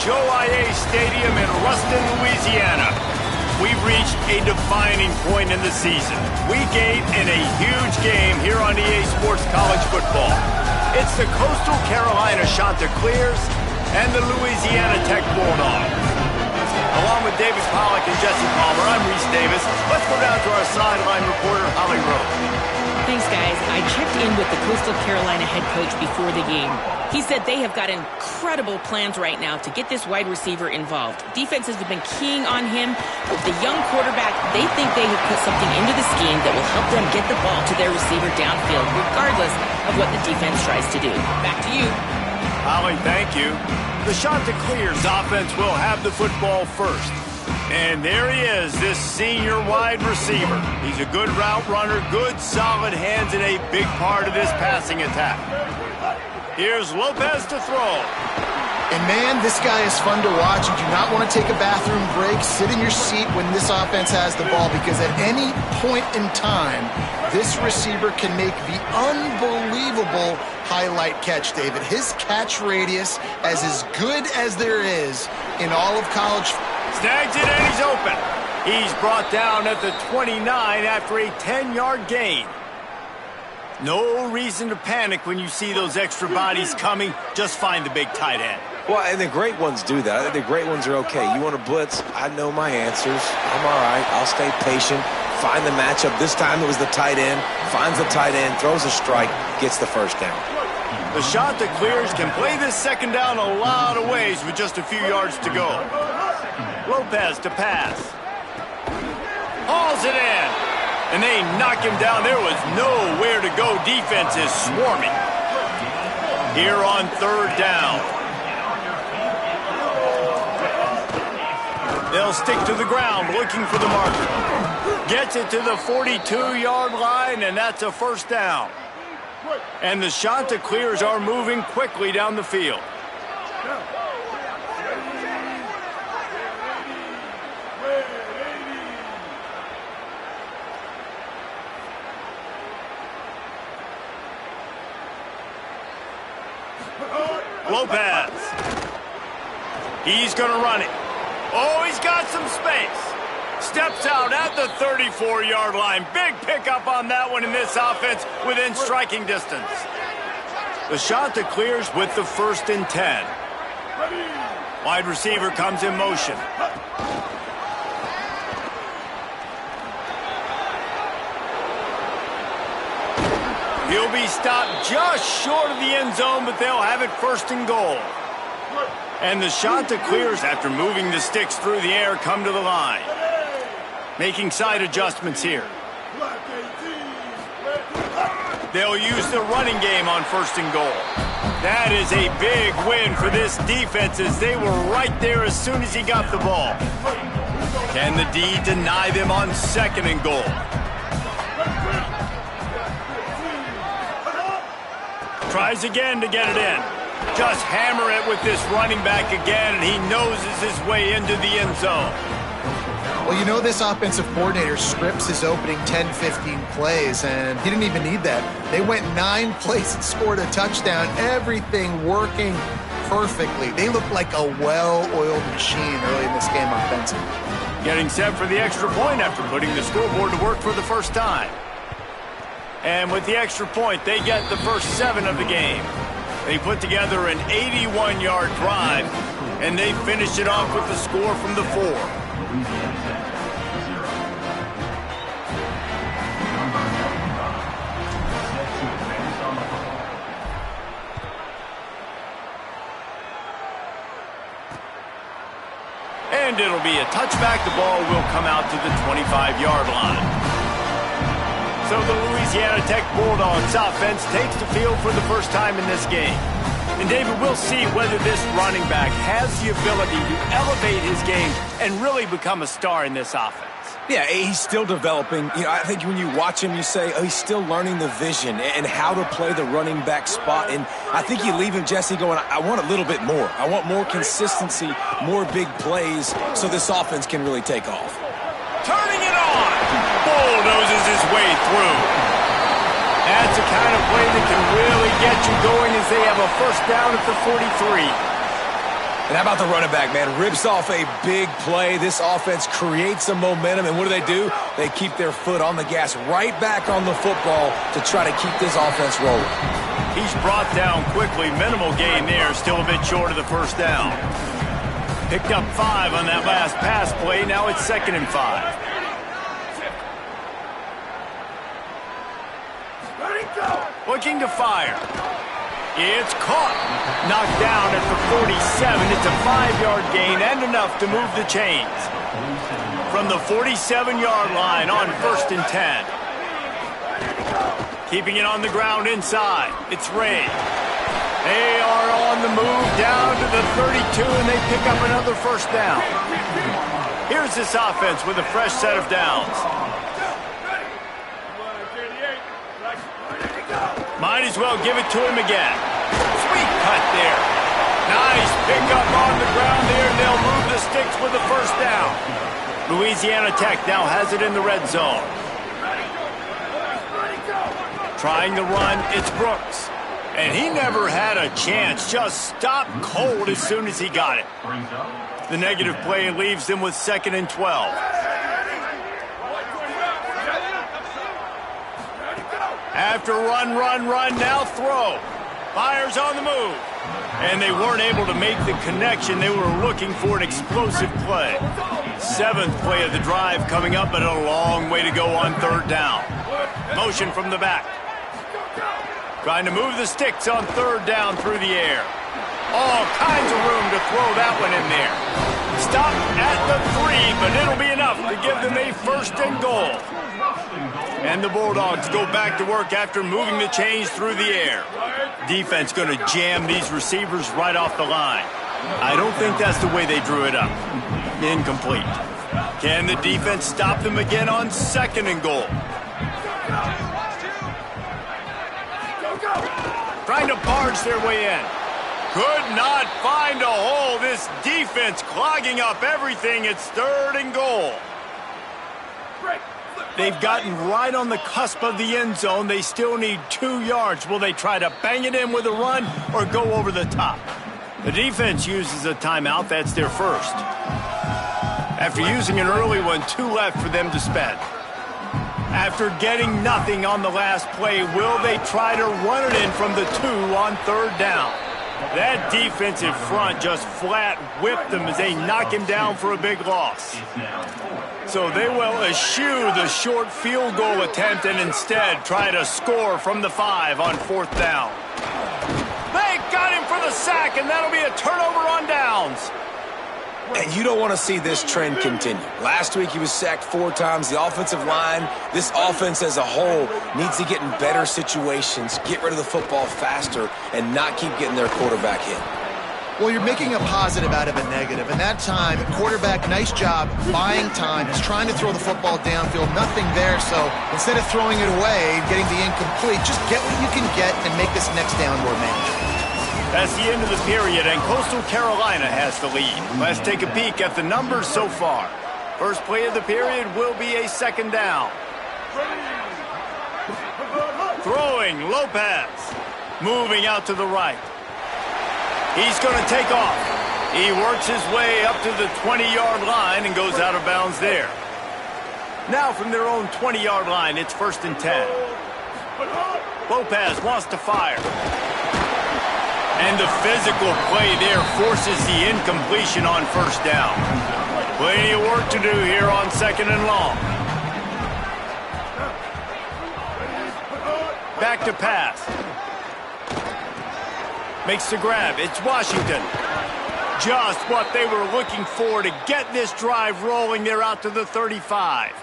Joe IA Stadium in Ruston, Louisiana. We've reached a defining point in the season. Week 8 in a huge game here on EA Sports College Football. It's the Coastal Carolina Chanticleers and the Louisiana Tech Bulldogs. Along with David Pollack and Jesse Palmer, I'm Reese Davis. Let's go down to our sideline reporter, Holly Rowe. Thanks, guys. I checked in with the Coastal Carolina head coach before the game. He said they have got incredible plans right now to get this wide receiver involved. Defenses have been keying on him. With the young quarterback, they think they have put something into the scheme that will help them get the ball to their receiver downfield, regardless of what the defense tries to do. Back to you. Holly, thank you. The Chanticleers offense will have the football first. And there he is, this senior wide receiver. He's a good route runner, good solid hands, and a big part of this passing attack. Here's Lopez to throw. And man, this guy is fun to watch. You do not want to take a bathroom break. Sit in your seat when this offense has the ball, because at any point in time, this receiver can make the unbelievable highlight catch, David. His catch radius is as good as there is in all of college. Snags it and he's open. He's brought down at the 29 after a 10-yard gain. No reason to panic when you see those extra bodies coming. Just find the big tight end. Well, and the great ones do that. I think the great ones are okay. You want to blitz? I know my answers. I'm all right. I'll stay patient. Find the matchup. This time it was the tight end. Finds the tight end, throws a strike, gets the first down. The Chanticleers can play this second down a lot of ways with just a few yards to go. Lopez to pass. Hauls it in. And they knock him down. There was nowhere to go. Defense is swarming. Here on third down. They'll stick to the ground looking for the marker. Gets it to the 42-yard line, and that's a first down. And the Chanticleers are moving quickly down the field. Lopez. He's going to run it. Oh, he's got some space. Steps out at the 34-yard line. Big pickup on that one in this offense within striking distance. The Chanticleers with the 1st and 10. Wide receiver comes in motion. He'll be stopped just short of the end zone, but they'll have it 1st and goal. And the Chanticleers, after moving the sticks through the air, come to the line. Making side adjustments here. They'll use the running game on 1st and goal. That is a big win for this defense, as they were right there as soon as he got the ball. Can the D deny them on 2nd and goal? Tries again to get it in. Just hammer it with this running back again, and he noses his way into the end zone. Well, you know, this offensive coordinator scripts his opening 10-15 plays, and he didn't even need that. They went 9 plays and scored a touchdown, everything working perfectly. They looked like a well-oiled machine early in this game offensively. Getting set for the extra point after putting the scoreboard to work for the first time. And with the extra point, they get the first 7 of the game. They put together an 81-yard drive, and they finish it off with the score from the 4. And it'll be a touchback. The ball will come out to the 25-yard line. So the Louisiana Tech Bulldogs offense takes the field for the first time in this game. And David, we'll see whether this running back has the ability to elevate his game and really become a star in this offense. Yeah, he's still developing. You know, I think when you watch him, you say, oh, he's still learning the vision and how to play the running back spot. And I think you leave him, Jesse, going, I want a little bit more. I want more consistency, more big plays so this offense can really take off. Turning it on. Bulldozes his way through. That's the kind of play that can really get you going as they have a first down at the 43. And how about the running back, man? Rips off a big play. This offense creates some momentum, and what do? They keep their foot on the gas, right back on the football to try to keep this offense rolling. He's brought down quickly. Minimal gain there, still a bit short of the first down. Picked up 5 on that last pass play. Now it's 2nd and 5. Looking to fire. It's caught. Knocked down at the 47. It's a 5-yard gain and enough to move the chains. From the 47-yard line on 1st and 10. Keeping it on the ground inside. It's Ray. They are on the move down to the 32, and they pick up another first down. Here's this offense with a fresh set of downs. Might as well give it to him again. Sweet cut there. Nice pickup on the ground there, and they'll move the sticks with the first down. Louisiana Tech now has it in the red zone. Trying to run, it's Brooks. And he never had a chance, just stopped cold as soon as he got it. The negative play leaves them with 2nd and 12. After run, now throw. Fires on the move. And they weren't able to make the connection. They were looking for an explosive play. 7th play of the drive coming up, but a long way to go on 3rd down. Motion from the back. Trying to move the sticks on 3rd down through the air. All kinds of room to throw that one in there. Stopped at the 3, but it'll be enough to give them a 1st and goal. And the Bulldogs go back to work after moving the chains through the air. Defense going to jam these receivers right off the line. I don't think that's the way they drew it up. Incomplete. Can the defense stop them again on 2nd and goal? Trying to barge their way in. Could not find a hole. This defense clogging up everything. It's 3rd and goal. They've gotten right on the cusp of the end zone. They still need 2 yards. Will they try to bang it in with a run or go over the top? The defense uses a timeout. That's their first. After using an early one, 2 left for them to spend. After getting nothing on the last play, will they try to run it in from the 2 on 3rd down? That defensive front just flat whipped them as they knock him down for a big loss. So they will eschew the short field goal attempt and instead try to score from the 5 on 4th down. They got him for the sack, and that'll be a turnover on downs. And you don't want to see this trend continue. Last week he was sacked 4 times. The offensive line, this offense as a whole, needs to get in better situations, get rid of the football faster, and not keep getting their quarterback hit. Well, you're making a positive out of a negative. And that time, quarterback, nice job buying time. He's trying to throw the football downfield. Nothing there. So instead of throwing it away, getting the incomplete, just get what you can get and make this next down more manageable. That's the end of the period, and Coastal Carolina has the lead. Let's take a peek at the numbers so far. First play of the period will be a 2nd down. Throwing, Lopez. Moving out to the right. He's going to take off. He works his way up to the 20-yard line and goes out of bounds there. Now from their own 20-yard line, it's 1st and 10. Lopez wants to fire. And the physical play there forces the incompletion on 1st down. Plenty of work to do here on 2nd and long. Back to pass. Makes the grab. It's Washington. Just what they were looking for to get this drive rolling. They're out to the 35.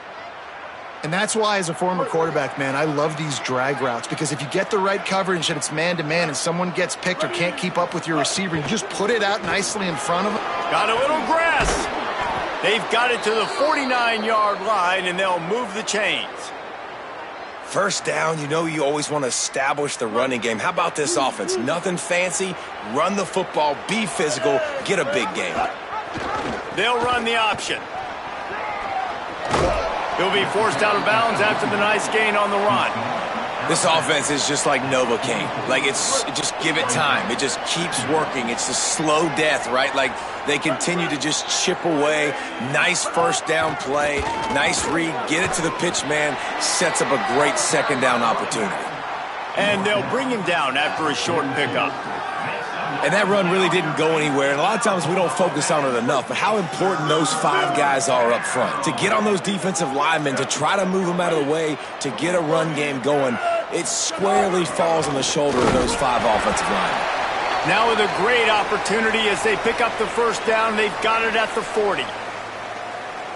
And that's why, as a former quarterback, man, I love these drag routes, because if you get the right coverage and it's man-to-man and someone gets picked or can't keep up with your receiver, you just put it out nicely in front of them. Got a little grass. They've got it to the 49-yard line, and they'll move the chains. 1st down, you know you always want to establish the running game. How about this offense? Nothing fancy. Run the football, be physical, get a big game. They'll run the option. He'll be forced out of bounds after the nice gain on the run. This offense is just like Novocaine. Like, just give it time. It just keeps working. It's a slow death, right? Like, they continue to just chip away. Nice first down play. Nice read. Get it to the pitch man. Sets up a great second down opportunity. And they'll bring him down after a short pickup. And that run really didn't go anywhere. And a lot of times we don't focus on it enough. But how important those 5 guys are up front. To get on those defensive linemen, to try to move them out of the way, to get a run game going, it squarely falls on the shoulder of those 5 offensive linemen. Now with a great opportunity as they pick up the first down. They've got it at the 40.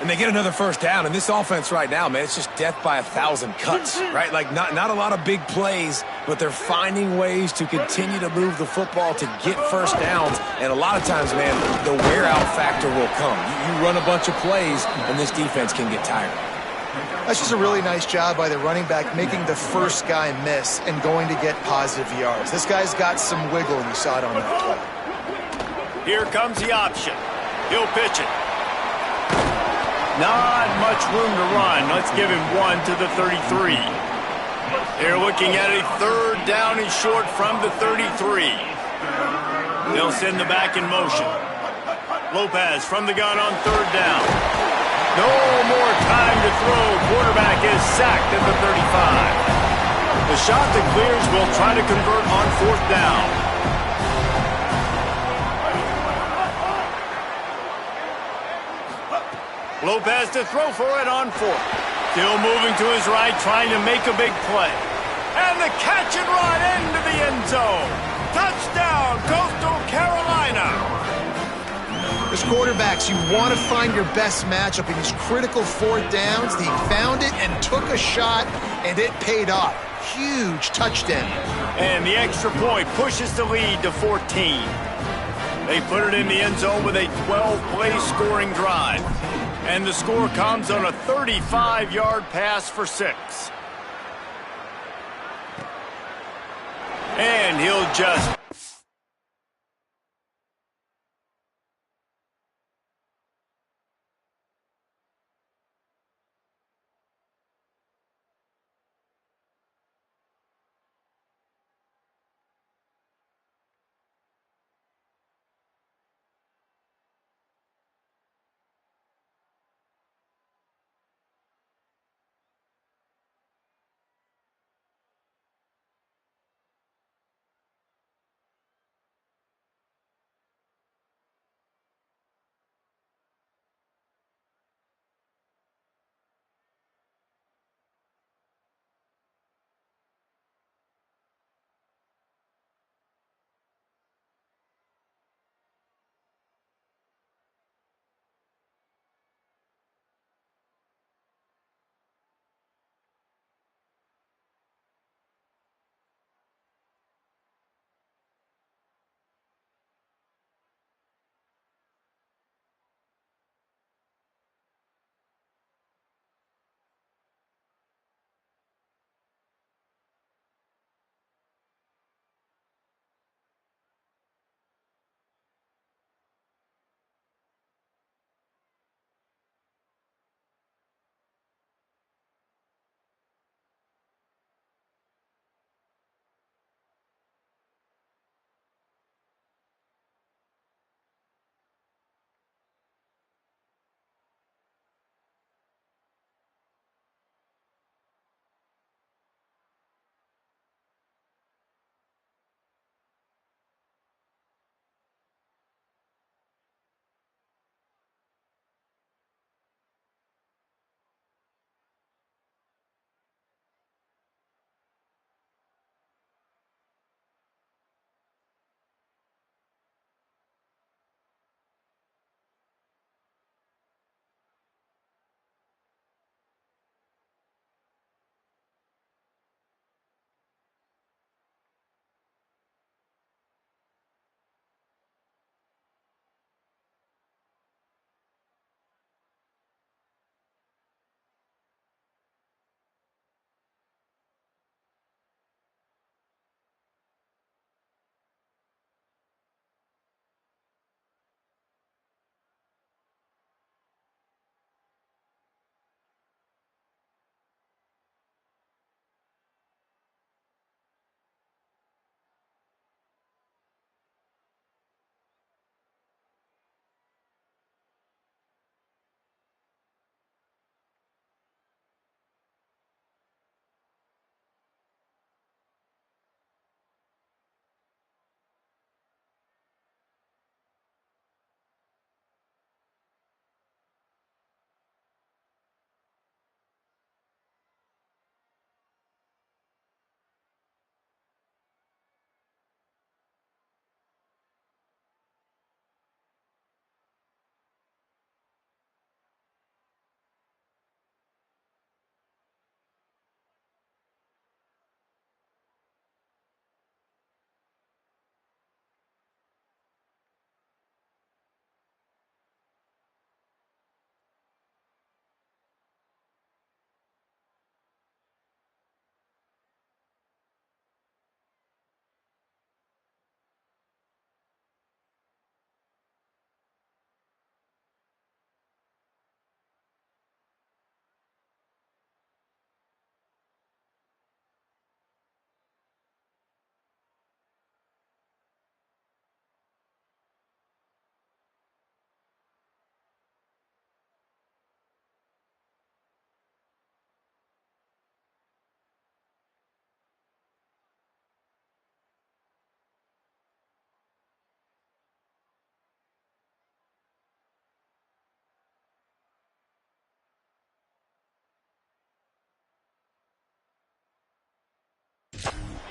And they get another first down. And this offense right now, man, it's just death by 1,000 cuts, right? Like, not a lot of big plays, but they're finding ways to continue to move the football to get first downs. And a lot of times, man, the wear-out factor will come. You run a bunch of plays, and this defense can get tired. That's just a really nice job by the running back making the first guy miss and going to get positive yards. This guy's got some wiggle, and you saw it on that play. Here comes the option. He'll pitch it. Not much room to run. Let's give him 1 to the 33. They're looking at a third down and short from the 33. They'll send the back in motion. Lopez from the gun on third down. No more time to throw. Quarterback is sacked at the 35. The shot that clears will try to convert on fourth down. Lopez to throw for it on fourth. Still moving to his right, trying to make a big play. And the catch and run into the end zone. Touchdown, Coastal Carolina. As quarterbacks, you want to find your best matchup in these critical 4th downs. He found it and took a shot, and it paid off. Huge touchdown. And the extra point pushes the lead to 14. They put it in the end zone with a 12-play scoring drive. And the score comes on a 35-yard pass for 6. And he'll just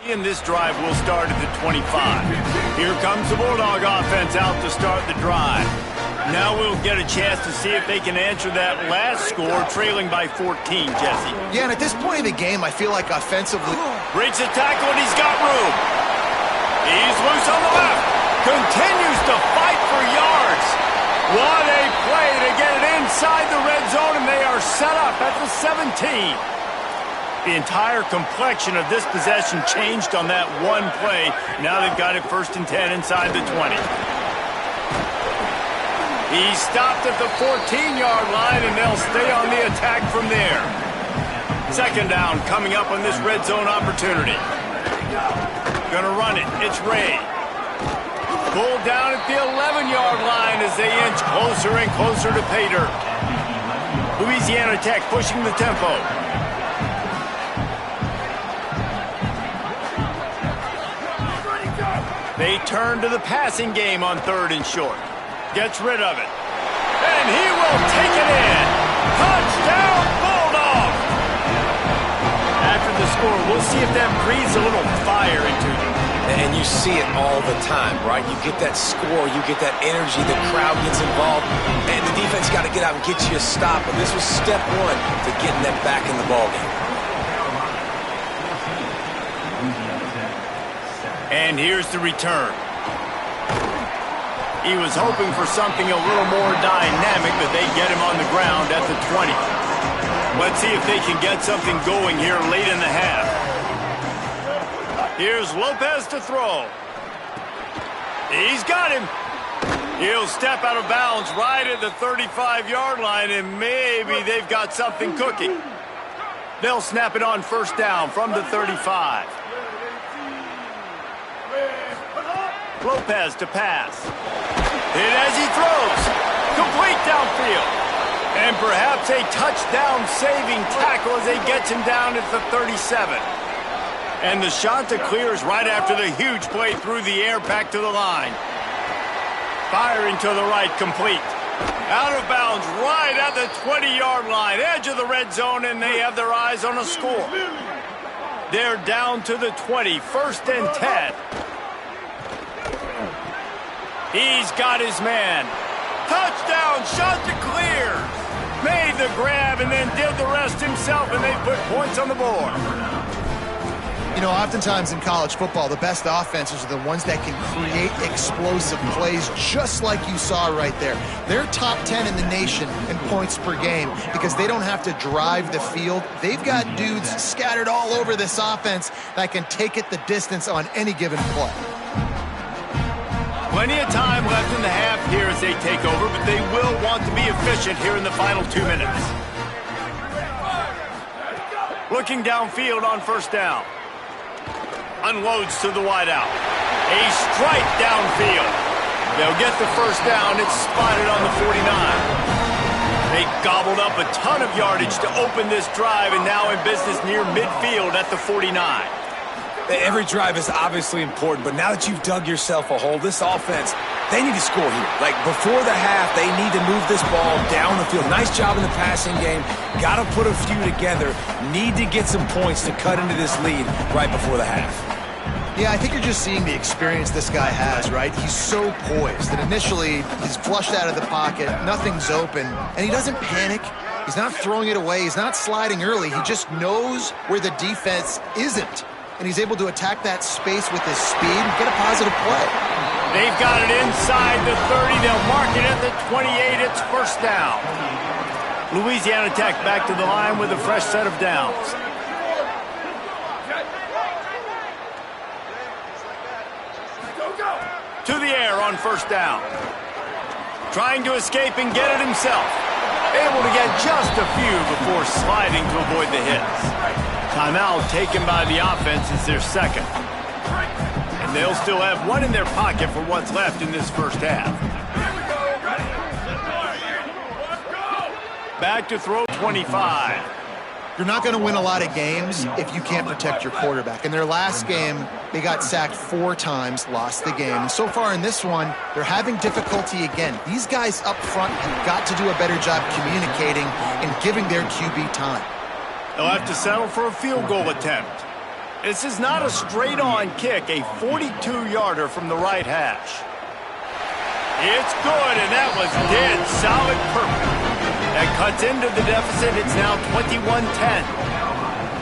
And this drive will start at the 25. Here comes the Bulldog offense out to start the drive. Now we'll get a chance to see if they can answer that last score, trailing by 14, Jesse. Yeah, and at this point in the game, I feel like offensively... Breaks the tackle, and he's got room. He's loose on the left. Continues to fight for yards. What a play to get it inside the red zone, and they are set up at the 17. The entire complexion of this possession changed on that one play. Now they've got it 1st and 10 inside the 20. He stopped at the 14-yard line, and they'll stay on the attack from there. 2nd down coming up on this red zone opportunity. Gonna run it. It's Ray. Pulled down at the 11-yard line as they inch closer and closer to pay dirt. Louisiana Tech pushing the tempo. They turn to the passing game on 3rd and short. Gets rid of it. And he will take it in. Touchdown, Bulldog! After the score, we'll see if that breathes a little fire into them. And you see it all the time, right? You get that score, you get that energy, the crowd gets involved, and the defense got to get out and get you a stop. And this was step 1 to getting them back in the ballgame. And here's the return. He was hoping for something a little more dynamic, but they get him on the ground at the 20. Let's see if they can get something going here late in the half. Here's Lopez to throw. He's got him. He'll step out of bounds right at the 35-yard line, and maybe they've got something cooking. They'll snap it on 1st down from the 35. Lopez to pass. Hit as he throws. Complete downfield. And perhaps a touchdown-saving tackle as they gets him down at the 37. And the shot to clear is right after the huge play through the air back to the line. Firing to the right, complete. Out of bounds right at the 20-yard line. Edge of the red zone, and they have their eyes on a score. They're down to the 20. 1st and 10. He's got his man. Touchdown, shot to clear. Made the grab and then did the rest himself, and they put points on the board. You know, oftentimes in college football, the best offenses are the ones that can create explosive plays, just like you saw right there. They're top 10 in the nation in points per game because they don't have to drive the field. They've got dudes scattered all over this offense that can take it the distance on any given play. Plenty of time left in the half here as they take over, but they will want to be efficient here in the final 2 minutes. Looking downfield on 1st down. Unloads to the wideout. A strike downfield. They'll get the 1st down. It's spotted on the 49. They gobbled up a ton of yardage to open this drive, and now in business near midfield at the 49. Every drive is obviously important, but now that you've dug yourself a hole, this offense, they need to score here. Like, before the half, they need to move this ball down the field. Nice job in the passing game. Got to put a few together. Need to get some points to cut into this lead right before the half. Yeah, I think you're just seeing the experience this guy has, right? He's so poised that initially he's flushed out of the pocket, nothing's open, and he doesn't panic. He's not throwing it away. He's not sliding early. He just knows where the defense isn't. And he's able to attack that space with his speed and get a positive play. They've got it inside the 30. They'll mark it at the 28. It's 1st down. Louisiana Tech back to the line with a fresh set of downs. To the air on 1st down. Trying to escape and get it himself. Able to get just a few before sliding to avoid the hits. Timeout taken by the offense is their 2nd. And they'll still have one in their pocket for what's left in this 1st half. Back to throw 25. You're not going to win a lot of games if you can't protect your quarterback. In their last game, they got sacked 4 times, lost the game. And so far in this one, they're having difficulty again. These guys up front have got to do a better job communicating and giving their QB time. They'll have to settle for a field goal attempt. This is not a straight-on kick, a 42-yarder from the right hash. It's good, and that was dead solid perfect. That cuts into the deficit. It's now 21-10.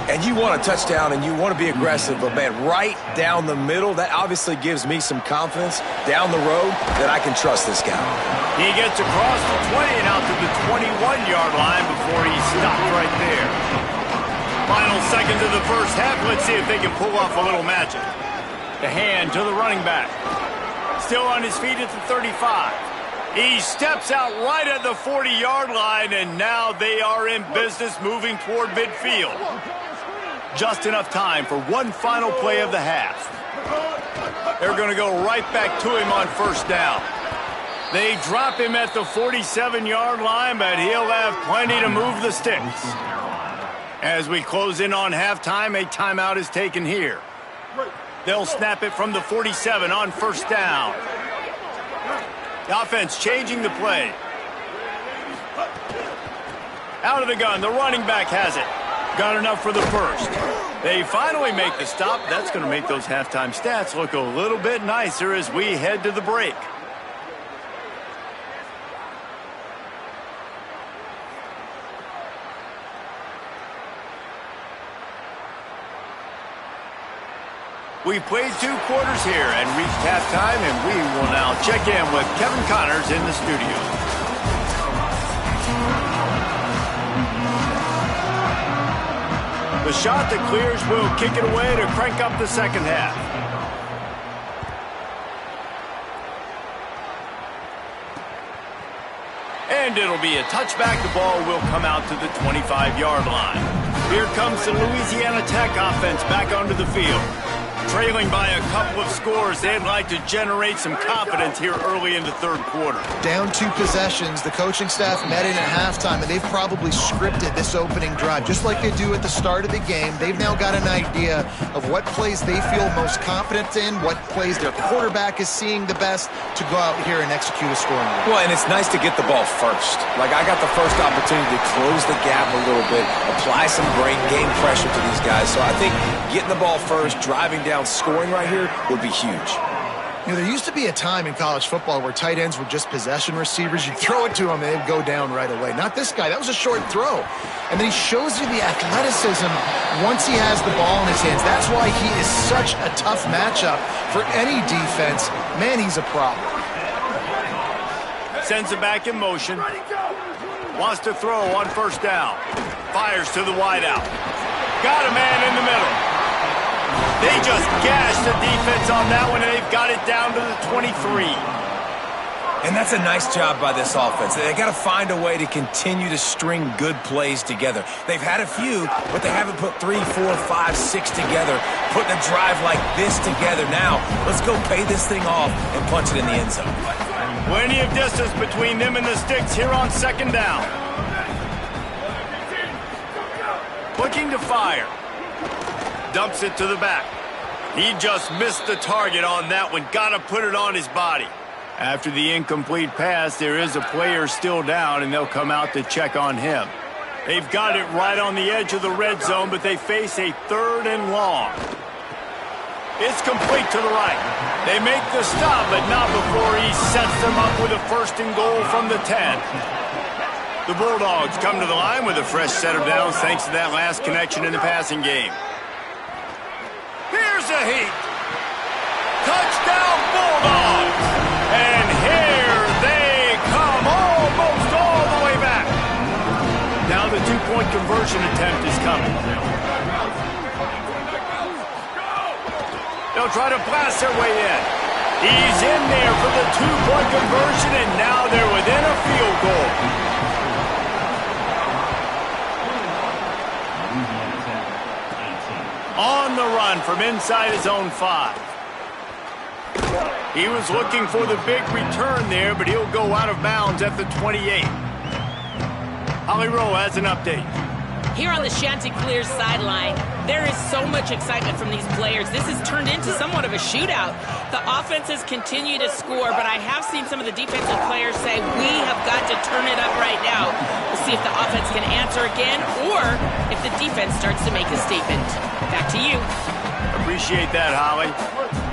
And you want a touchdown, and you want to be aggressive, but, man, right down the middle, that obviously gives me some confidence down the road that I can trust this guy. He gets across the 20 and out to the 21-yard line before he stopped right there. Final seconds of the first half. Let's see if they can pull off a little magic. The hand to the running back. Still on his feet at the 35. He steps out right at the 40-yard line, and now they are in business moving toward midfield. Just enough time for one final play of the half. They're going to go right back to him on first down. They drop him at the 47-yard line, but he'll have plenty to move the sticks. As we close in on halftime, a timeout is taken here. They'll snap it from the 47 on first down. The offense changing the play. Out of the gun, the running back has it. Got enough for the first. They finally make the stop. That's going to make those halftime stats look a little bit nicer as we head to the break. We've played 2 quarters here and reached halftime, and we will now check in with Kevin Connors in the studio. The shot that clears will kick it away to crank up the second half. And it'll be a touchback. The ball will come out to the 25-yard line. Here comes the Louisiana Tech offense back onto the field. Trailing by a couple of scores, they'd like to generate some confidence here early in the third quarter. Down 2 possessions, the coaching staff met in at halftime, and they've probably scripted this opening drive. Just like they do at the start of the game, they've now got an idea of what plays they feel most confident in, what plays their quarterback is seeing the best to go out here and execute a scoring run. Well, and it's nice to get the ball first. Like, I got the first opportunity to close the gap a little bit, apply some great game pressure to these guys. So I think getting the ball first, driving down, scoring right here would be huge. You know, there used to be a time in college football where tight ends were just possession receivers. You throw it to them and they'd go down right away. Not this guy. That was a short throw. And then he shows you the athleticism once he has the ball in his hands. That's why he is such a tough matchup for any defense. Man, he's a problem. Sends it back in motion. Wants to throw on first down. Fires to the wideout. Got a man in the middle. They just gashed the defense on that one, and they've got it down to the 23. And that's a nice job by this offense. They got to find a way to continue to string good plays together. They've had a few, but they haven't put 3, 4, 5, 6 together, putting a drive like this together. Now, let's go pay this thing off and punch it in the end zone. Plenty of distance between them and the sticks here on second down. Looking to fire. Dumps it to the back. He just missed the target on that one. Got to put it on his body. After the incomplete pass, there is a player still down, and they'll come out to check on him. They've got it right on the edge of the red zone, but they face a 3rd and long. It's complete to the right. They make the stop, but not before he sets them up with a 1st and goal from the 10. The Bulldogs come to the line with a fresh set of downs thanks to that last connection in the passing game. Here's a heat. Touchdown Bulldogs. And here they come almost all the way back. Now the 2-point conversion attempt is coming. They'll try to blast their way in. He's in there for the 2-point conversion, and now they're within a field goal. On the run from inside his own 5. He was looking for the big return there, but he'll go out of bounds at the 28. Holly Rowe has an update. Here on the Chanticleer sideline, there is so much excitement from these players. This has turned into somewhat of a shootout. The offenses continue to score, but I have seen some of the defensive players say, we have got to turn it up right now. We'll see if the offense can answer again or if the defense starts to make a statement. Back to you. Appreciate that, Holly.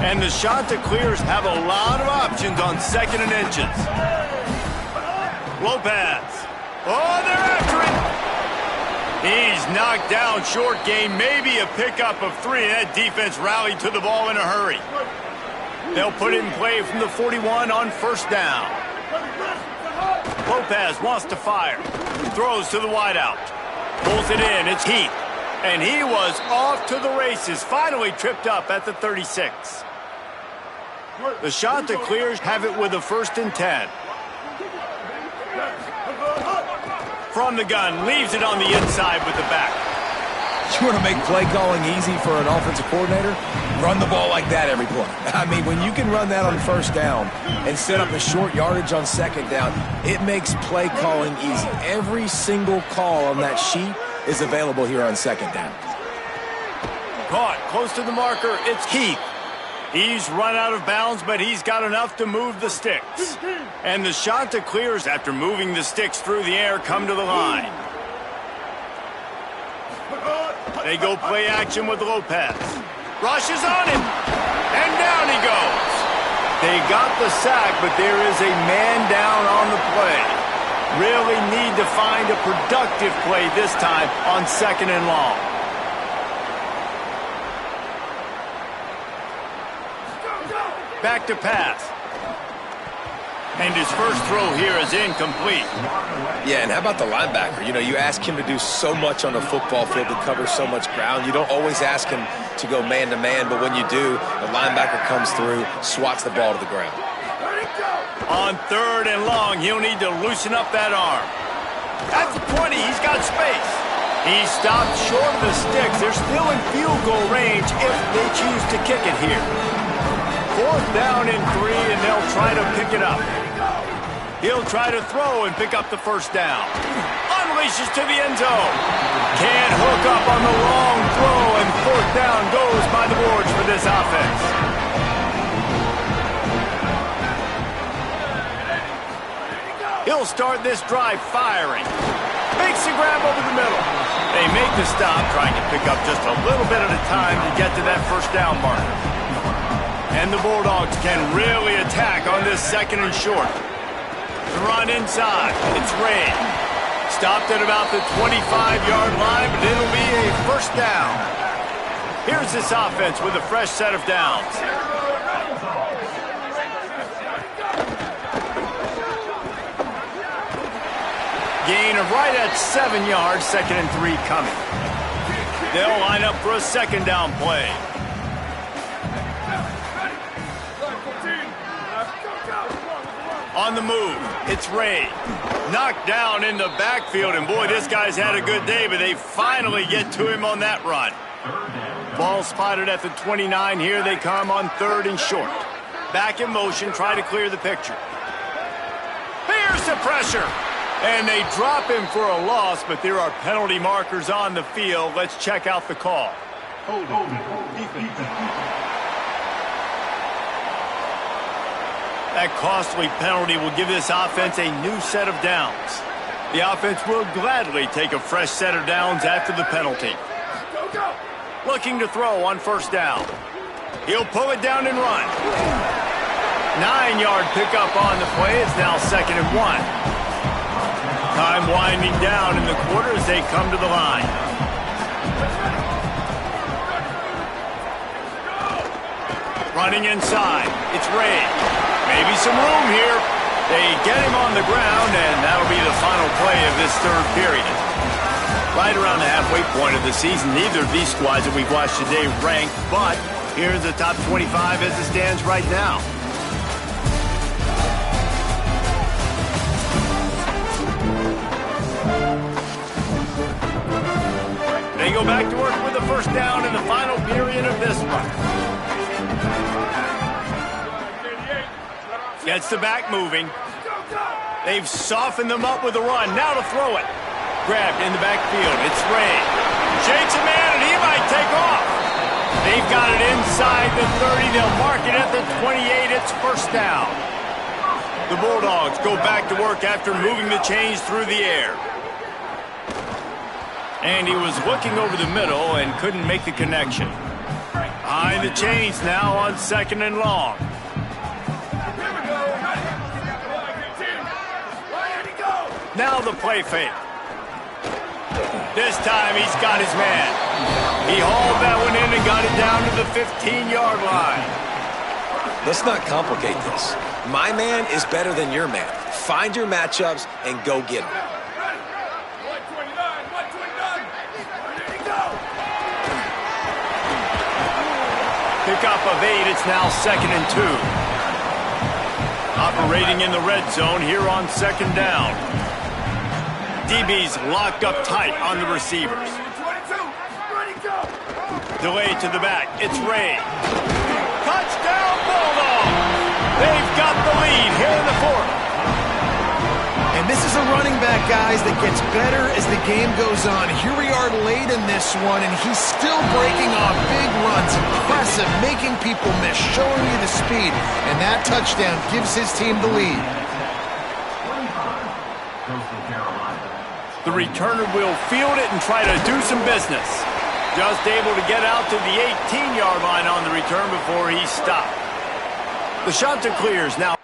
And the Chanticleers have a lot of options on 2nd and inches. Lopez. Oh, they're after it. He's knocked down short game, maybe a pickup of 3. That defense rallied to the ball in a hurry. They'll put it in play from the 41 on 1st down. Lopez wants to fire. Throws to the wideout. Pulls it in. It's Heath. And he was off to the races. Finally tripped up at the 36. The Chanticleers have it with a 1st and 10. From the gun, leaves it on the inside with the back. You want to make play calling easy for an offensive coordinator? Run the ball like that every play. I mean, when you can run that on 1st down and set up a short yardage on 2nd down, it makes play calling easy. Every single call on that sheet is available here on 2nd down. Caught close to the marker. It's Heath. He's run out of bounds, but he's got enough to move the sticks. And the Chanticleers, after moving the sticks through the air, come to the line. They go play action with Lopez. Rushes on him. And down he goes. They got the sack, but there is a man down on the play. Really need to find a productive play this time on 2nd and long. Back to pass. And his first throw here is incomplete. Yeah, and how about the linebacker? You know, you ask him to do so much on the football field, to cover so much ground. You don't always ask him to go man-to-man, but when you do, the linebacker comes through, swats the ball to the ground. On 3rd and long, he'll need to loosen up that arm. At the 20, he's got space. He stopped short of the sticks. They're still in field goal range if they choose to kick it here. 4th down and 3, and they'll try to pick it up. He'll try to throw and pick up the 1st down. Unleashes to the end zone. Can't hook up on the long throw, and 4th down goes by the boards for this offense. He'll start this drive firing. Makes a grab over the middle. They make the stop, trying to pick up just a little bit at a time to get to that 1st down marker. And the Bulldogs can really attack on this 2nd and short. The run inside. It's Ray. Stopped at about the 25-yard line, but it'll be a 1st down. Here's this offense with a fresh set of downs. Gain of right at 7 yards, 2nd and 3 coming. They'll line up for a 2nd down play. On the move, it's Ray. Knocked down in the backfield, and boy, this guy's had a good day, but they finally get to him on that run. Ball spotted at the 29. Here they come on 3rd and short. Back in motion, try to clear the picture. Here's the pressure. And they drop him for a loss, but there are penalty markers on the field. Let's check out the call. That costly penalty will give this offense a new set of downs. The offense will gladly take a fresh set of downs after the penalty. Looking to throw on 1st down. He'll pull it down and run. 9-yard pickup on the play. It's now 2nd and 1. Time winding down in the quarter as they come to the line. Running inside. It's Ray. Maybe some room here. They get him on the ground, and that'll be the final play of this 3rd period. Right around the halfway point of the season, neither of these squads that we've watched today ranked, but here's the top 25 as it stands right now. They go back to work with the 1st down in the final period of this one. Gets the back moving. They've softened them up with a run. Now to throw it. Grabbed in the backfield. It's Ray. Shakes a man, and he might take off. They've got it inside the 30. They'll mark it at the 28. It's 1st down. The Bulldogs go back to work after moving the chains through the air. And he was looking over the middle and couldn't make the connection. Behind the chains now on 2nd and long. Now the play fake. This time he's got his man. He hauled that one in and got it down to the 15-yard line. Let's not complicate this. My man is better than your man. Find your matchups and go get them. Pickup of 8. It's now 2nd and 2. Operating in the red zone here on 2nd down. DB's locked up tight on the receivers. Delay to the back. It's Ray. Touchdown, Bulldogs! They've got the lead here in the 4th. And this is a running back, guys, that gets better as the game goes on. Here we are late in this one, and he's still breaking off big runs. Impressive, making people miss, showing you the speed. And that touchdown gives his team the lead. The returner will field it and try to do some business. Just able to get out to the 18-yard line on the return before he stopped. The shot to clears now.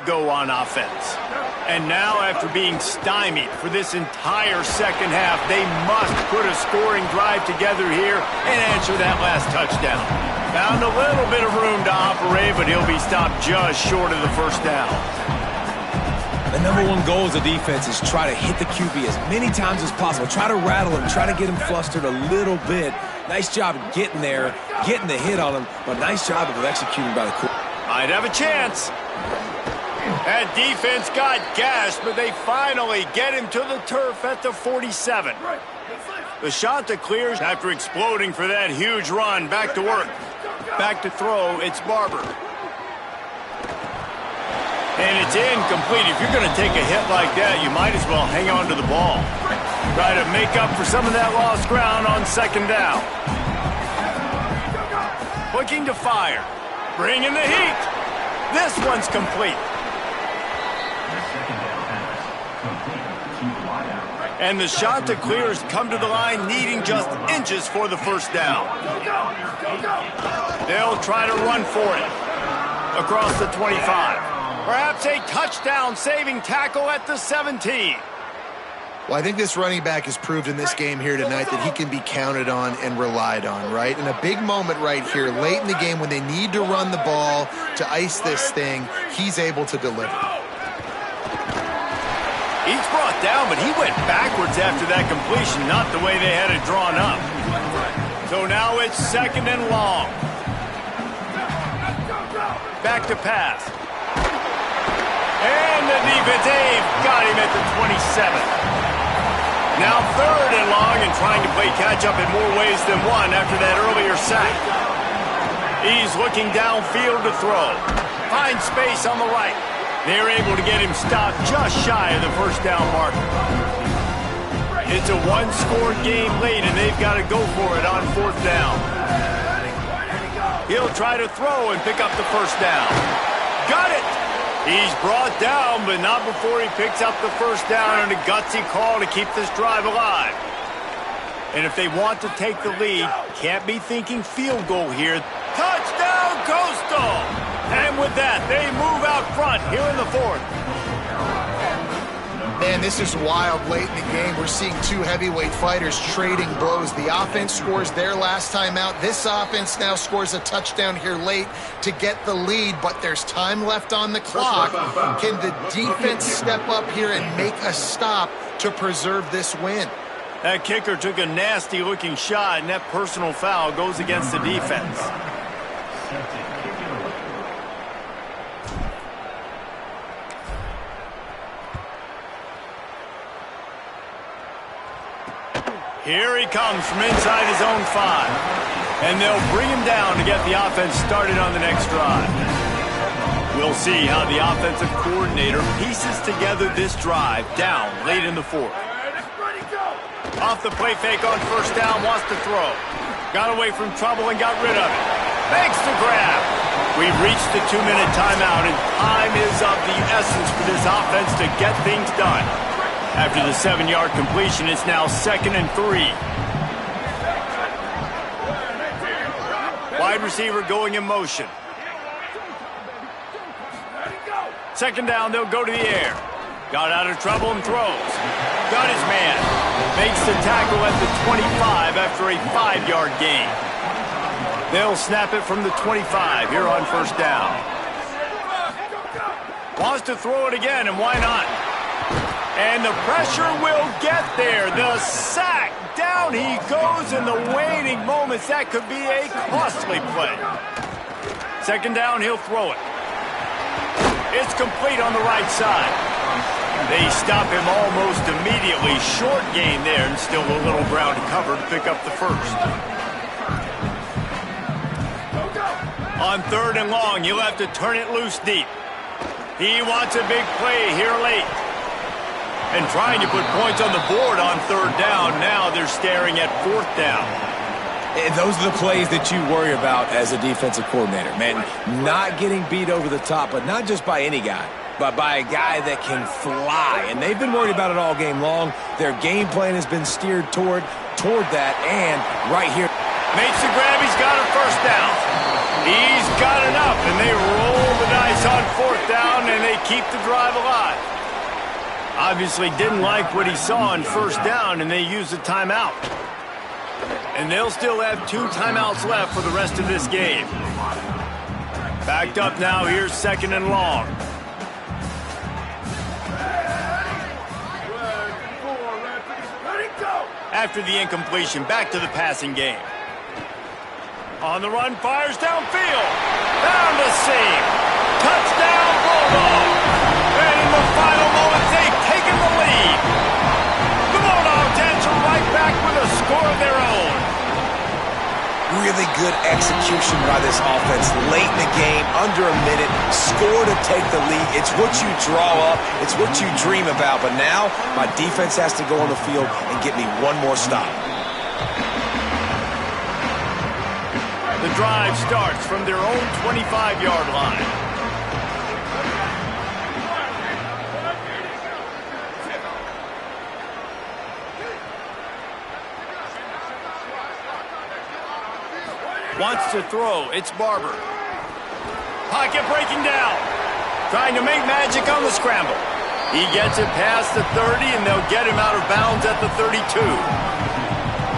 Go on offense. And now, after being stymied for this entire second half, they must put a scoring drive together here and answer that last touchdown. Found a little bit of room to operate, but he'll be stopped just short of the first down. The number one goal as a defense is try to hit the QB as many times as possible. Try to rattle him, try to get him flustered a little bit. Nice job getting there, getting the hit on him, but nice job of executing by the quarterback. Might have a chance. That defense got gashed, but they finally get him to the turf at the 47. The shot to clears after exploding for that huge run. Back to work. Back to throw. It's Barber. And it's incomplete. If you're going to take a hit like that, you might as well hang on to the ball. Try to make up for some of that lost ground on 2nd down. Looking to fire. Bring in the heat. This one's complete. And the shot to clear has come to the line, needing just inches for the first down. They'll try to run for it. Across the 25. Perhaps a touchdown-saving tackle at the 17. Well, I think this running back has proved in this game here tonight that he can be counted on and relied on, right? In a big moment right here, late in the game when they need to run the ball to ice this thing, he's able to deliver. He's brought down, but he went backwards after that completion, not the way they had it drawn up. So now it's 2nd and long. Back to pass. And the defense, they've got him at the 27. Now 3rd and long and trying to play catch-up in more ways than one after that earlier sack. He's looking downfield to throw. Finds space on the right. They're able to get him stopped just shy of the first down marker. It's a one-score game late, and they've got to go for it on 4th down. He'll try to throw and pick up the first down. Got it! He's brought down, but not before he picks up the first down and a gutsy call to keep this drive alive. And if they want to take the lead, can't be thinking field goal here. Touchdown, Coastal! And with that, they move out front here in the 4th. Man, this is wild late in the game. We're seeing two heavyweight fighters trading blows. The offense scores their last time out. This offense now scores a touchdown here late to get the lead, but there's time left on the clock. Can the defense step up here and make a stop to preserve this win? That kicker took a nasty-looking shot, and that personal foul goes against the defense. Here he comes from inside his own 5. And they'll bring him down to get the offense started on the next drive. We'll see how the offensive coordinator pieces together this drive down late in the 4th. Off the play fake on 1st down, wants to throw. Got away from trouble and got rid of it. Makes the grab. We've reached the 2-minute timeout, and time is of the essence for this offense to get things done. After the 7-yard completion, it's now 2nd and 3. Wide receiver going in motion. 2nd down, they'll go to the air. Got out of trouble and throws. Got his man. Makes the tackle at the 25 after a 5-yard gain. They'll snap it from the 25 here on 1st down. Wants to throw it again, and why not? And the pressure will get there. The sack. Down he goes in the waning moments. That could be a costly play. 2nd down, he'll throw it. It's complete on the right side. They stop him almost immediately. Short gain there, and still a little ground to cover to pick up the 1st. On 3rd and long, you'll have to turn it loose deep. He wants a big play here late. And trying to put points on the board on 3rd down. Now they're staring at 4th down. And those are the plays that you worry about as a defensive coordinator, man. Not getting beat over the top, but not just by any guy, but by a guy that can fly. And they've been worried about it all game long. Their game plan has been steered toward that, and right here. Makes the grab, he's got a 1st down. He's got enough, and they roll the dice on 4th down, and they keep the drive alive. Obviously didn't like what he saw on 1st down, and they used a timeout. And they'll still have 2 timeouts left for the rest of this game. Backed up now, here's 2nd and long. After the incompletion, back to the passing game. On the run, fires downfield. Found a seam. Touchdown, Bulldogs. And in the final moments, they've taken the lead. The Bulldogs answer right back with a score of their own. Really good execution by this offense. Late in the game, under a minute, score to take the lead. It's what you draw up. It's what you dream about. But now, my defense has to go on the field and get me one more stop. The drive starts from their own 25-yard line. Wants to throw. It's Barber. Pocket breaking down. Trying to make magic on the scramble. He gets it past the 30, and they'll get him out of bounds at the 32.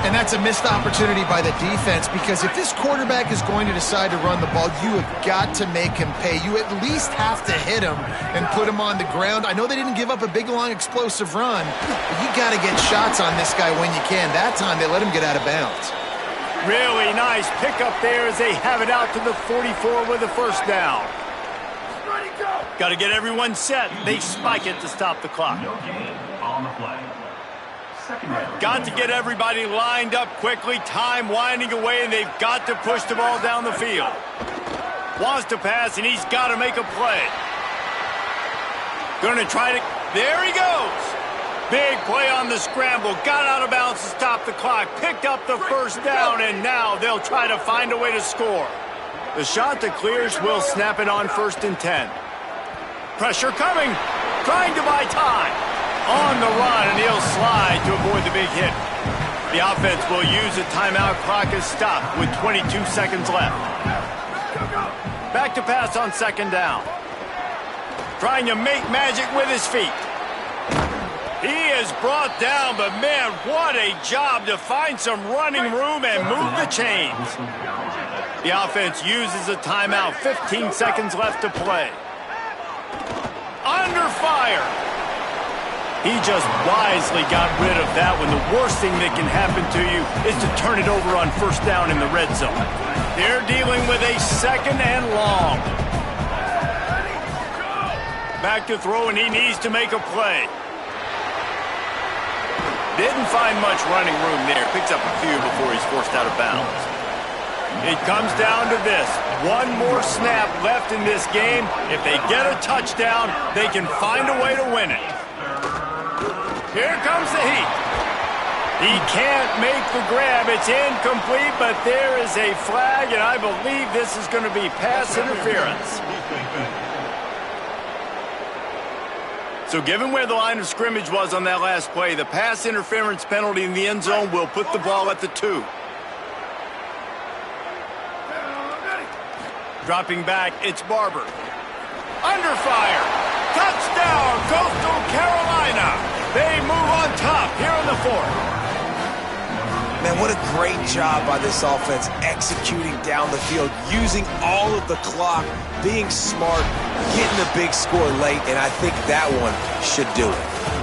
And that's a missed opportunity by the defense, because if this quarterback is going to decide to run the ball, you have got to make him pay. You at least have to hit him and put him on the ground. I know they didn't give up a big, long, explosive run, but you got to get shots on this guy when you can. That time, they let him get out of bounds. Really nice pickup there as they have it out to the 44 with the 1st down. Got to get everyone set. They spike it to stop the clock. Got to get everybody lined up quickly. Time winding away, and they've got to push the ball down the field. Wants to pass, and he's got to make a play. Going to try to... There he goes. Big play on the scramble. Got out of bounds to stop the clock. Picked up the 1st down, and now they'll try to find a way to score. The shot that clears will snap it on 1st and 10. Pressure coming. Trying to buy time. On the run, and he'll slide to avoid the big hit. The offense will use a timeout. Clock is stopped with 22 seconds left. Back to pass on 2nd down. Trying to make magic with his feet. He is brought down, but man, what a job to find some running room and move the chains. The offense uses a timeout. 15 seconds left to play. Under fire. He just wisely got rid of that one. The worst thing that can happen to you is to turn it over on 1st down in the red zone. They're dealing with a 2nd and long. Back to throw, and he needs to make a play. Didn't find much running room there. Picks up a few before he's forced out of bounds. It comes down to this. One more snap left in this game. If they get a touchdown, they can find a way to win it. Here comes the heat. He can't make the grab. It's incomplete, but there is a flag, and I believe this is going to be pass interference. So given where the line of scrimmage was on that last play, the pass interference penalty in the end zone will put the ball at the 2. Dropping back, it's Barber. Under fire. Touchdown, Coastal Carolina. They move on top here in the 4th. Man, what a great job by this offense executing down the field, using all of the clock, being smart, getting the big score late, and I think that one should do it.